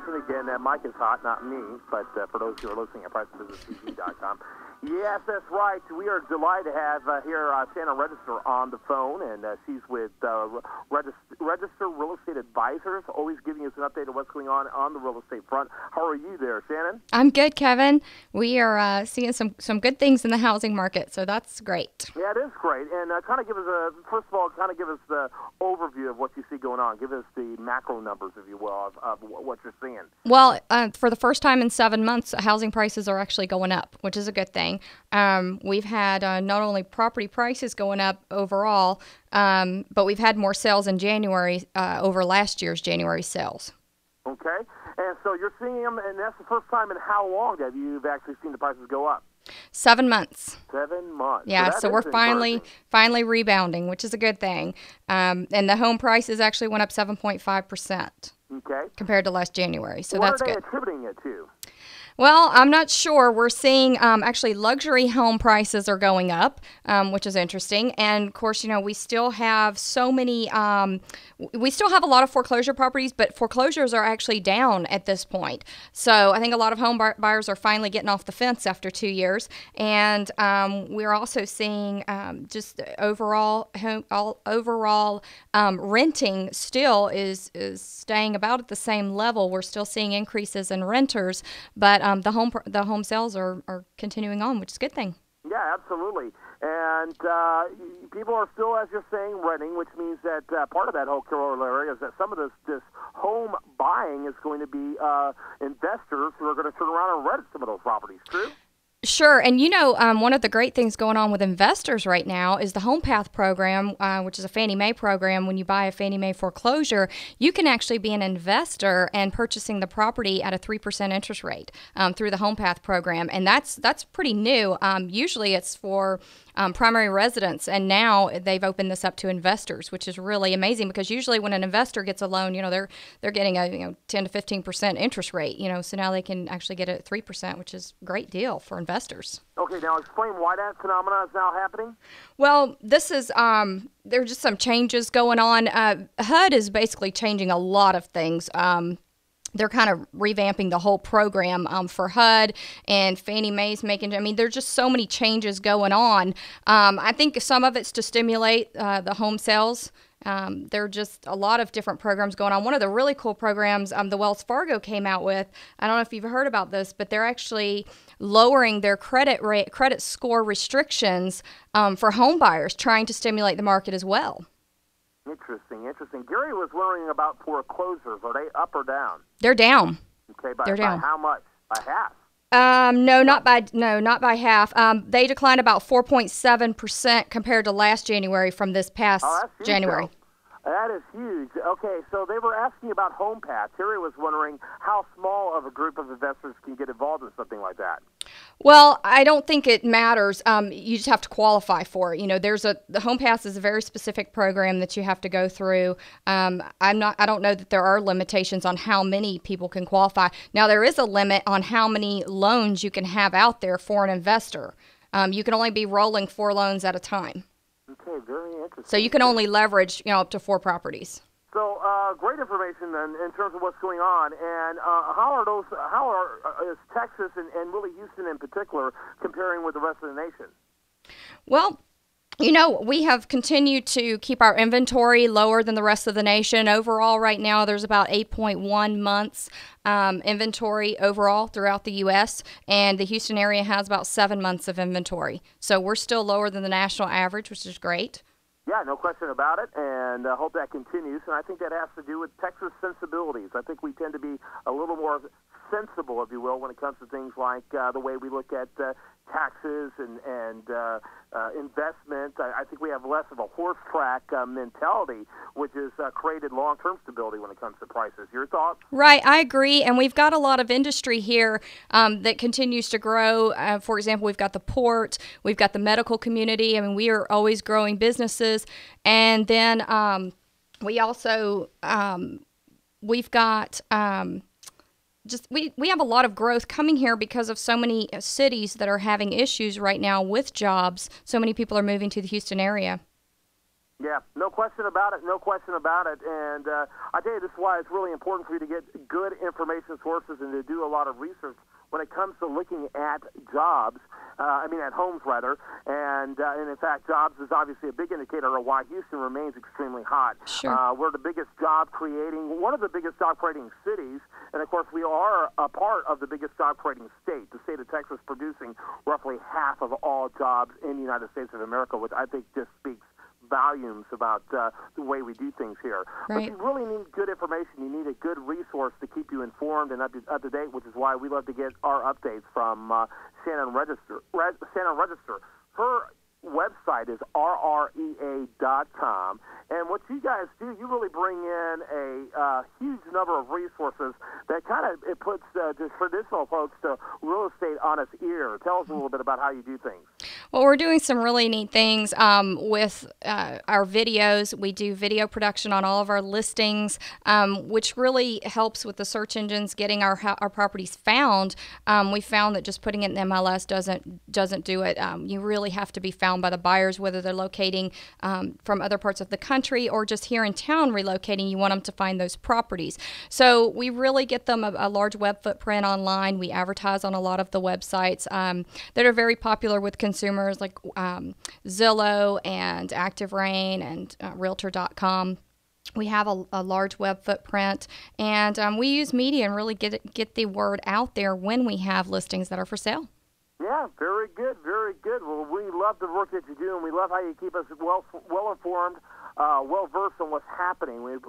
Listen again, that mic is hot, not me, but for those who are listening at priceofbusinesstv.com. Yes, that's right. We are delighted to have here Shannon Register on the phone, and she's with Register Real Estate Advisors, always giving us an update of what's going on the real estate front. How are you there, Shannon? I'm good, Kevin. We are seeing some good things in the housing market, so that's great. Yeah, it is great. And kind of give us first of all, kind of give us the overview of what you see going on. Give us the macro numbers, if you will, of what you're seeing. Well, for the first time in 7 months, housing prices are actually going up, which is a good thing. We've had not only property prices going up overall, but we've had more sales in January over last year's January sales. Okay. And so you're seeing them, and that's the first time in how long have you actually seen the prices go up? 7 months. 7 months. Yeah, so we're finally rebounding, which is a good thing. And the home prices actually went up 7.5%. Okay. Compared to last January, so what that's good. What are they attributing it to? Well, I'm not sure. We're seeing actually luxury home prices are going up, which is interesting. And of course, we still have so many, we still have a lot of foreclosure properties, but foreclosures are actually down at this point. So I think a lot of home buyers are finally getting off the fence after 2 years. And we're also seeing just overall renting still is staying about at the same level. We're still seeing increases in renters, but the home sales are continuing on, which is a good thing. Yeah, absolutely. And people are still, as you're saying, renting, which means that part of that whole corollary is that some of this home buying is going to be investors who are going to turn around and rent some of those properties. True? Sure. And one of the great things going on with investors right now is the Homepath program, which is a Fannie Mae program. When you buy a Fannie Mae foreclosure, you can actually be an investor and purchasing the property at a 3% interest rate through the Homepath program. And that's pretty new. Usually it's for primary residents, and now they've opened this up to investors, which is really amazing because usually when an investor gets a loan, they're getting a 10 to 15% interest rate, so now they can actually get it at 3%, which is a great deal for investors. Okay, now explain why that phenomenon is now happening. Well, this is there are just some changes going on. HUD is basically changing a lot of things. They're kind of revamping the whole program for HUD, and Fannie Mae's there's just so many changes going on. I think some of it's to stimulate the home sales. There are just a lot of different programs going on. One of the really cool programs the Wells Fargo came out with, I don't know if you've heard about this, but they're actually lowering their credit score restrictions for home buyers, trying to stimulate the market as well. Interesting. Gary was wondering about foreclosures. Are they up or down? They're down. Okay, They're down. By how much? By half? No, not by half. They declined about 4.7% compared to last January from this past January. That is huge. Okay, so they were asking about Homepath. Terry was wondering how small of a group of investors can get involved in something like that. Well, I don't think it matters. You just have to qualify for it. The Homepath is a very specific program that you have to go through. I don't know that there are limitations on how many people can qualify. Now, there is a limit on how many loans you can have out there for an investor. You can only be rolling 4 loans at a time. Okay, very interesting. So you can only leverage, up to 4 properties. So, great information then in terms of what's going on, and is Texas and really Houston in particular comparing with the rest of the nation? Well, we have continued to keep our inventory lower than the rest of the nation. Overall, right now, there's about 8.1 months inventory overall throughout the U.S., and the Houston area has about 7 months of inventory. So we're still lower than the national average, which is great. Yeah, no question about it, and I hope that continues. And I think that has to do with Texas sensibilities. I think we tend to be a little more sensible, if you will, when it comes to things like the way we look at taxes and investment. I think we have less of a horse track mentality, which has created long-term stability when it comes to prices. Your thoughts? Right, I agree. And we've got a lot of industry here that continues to grow. For example, we've got the port, we've got the medical community. We are always growing businesses. And then we also, we've got... we have a lot of growth coming here because of so many cities that are having issues right now with jobs. So many people are moving to the Houston area. Yeah, no question about it, no question about it. And I tell you, this is why it's really important for you to get good information sources and to do a lot of research when it comes to looking at jobs, at homes rather. And in fact, jobs is obviously a big indicator of why Houston remains extremely hot. Sure. We're the biggest one of the biggest job creating cities. And of course, we are a part of the biggest job creating state, the state of Texas, producing roughly half of all jobs in the United States of America, which I think just speaks volumes about the way we do things here. Right. But you really need good information. You need a good resource to keep you informed and up to date, which is why we love to get our updates from Shannon Register. Her website is rrea.com. And what you guys do, you really bring in a huge number of resources that it puts the traditional folks to real estate on its ear. Tell us a little bit about how you do things. Well, we're doing some really neat things with our videos. We do video production on all of our listings, which really helps with the search engines getting our properties found. We found that just putting it in MLS doesn't do it. You really have to be found by the buyers, whether they're locating from other parts of the country or just here in town relocating. You want them to find those properties. So we really get them a large web footprint online. We advertise on a lot of the websites that are very popular with consumers, like Zillow and ActiveRain and Realtor.com. We have a large web footprint, and we use media and really get the word out there when we have listings that are for sale. Yeah, very good, very good. Well, we love the work that you do, and we love how you keep us well informed, well versed on what's happening. We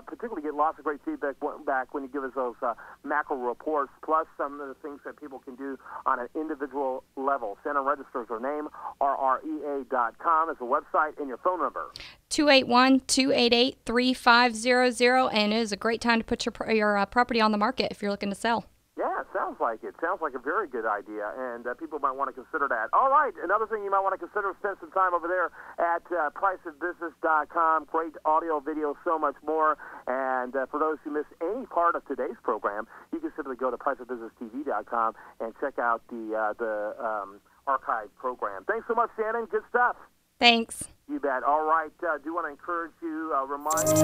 particularly get lots of great feedback back when you give us those macro reports, plus some of the things that people can do on an individual level. Shannon registers her name. rrea.com is the website, and your phone number. 281-288-3500, and it is a great time to put your property on the market if you're looking to sell. Yeah, it sounds like it. Sounds like a very good idea, and people might want to consider that. All right, another thing you might want to consider is spend some time over there at priceofbusiness.com. Great audio, video, so much more. And for those who missed any part of today's program, you can simply go to priceofbusinesstv.com and check out the archived program. Thanks so much, Shannon. Good stuff. Thanks. You bet. All right, do want to encourage you, remind you.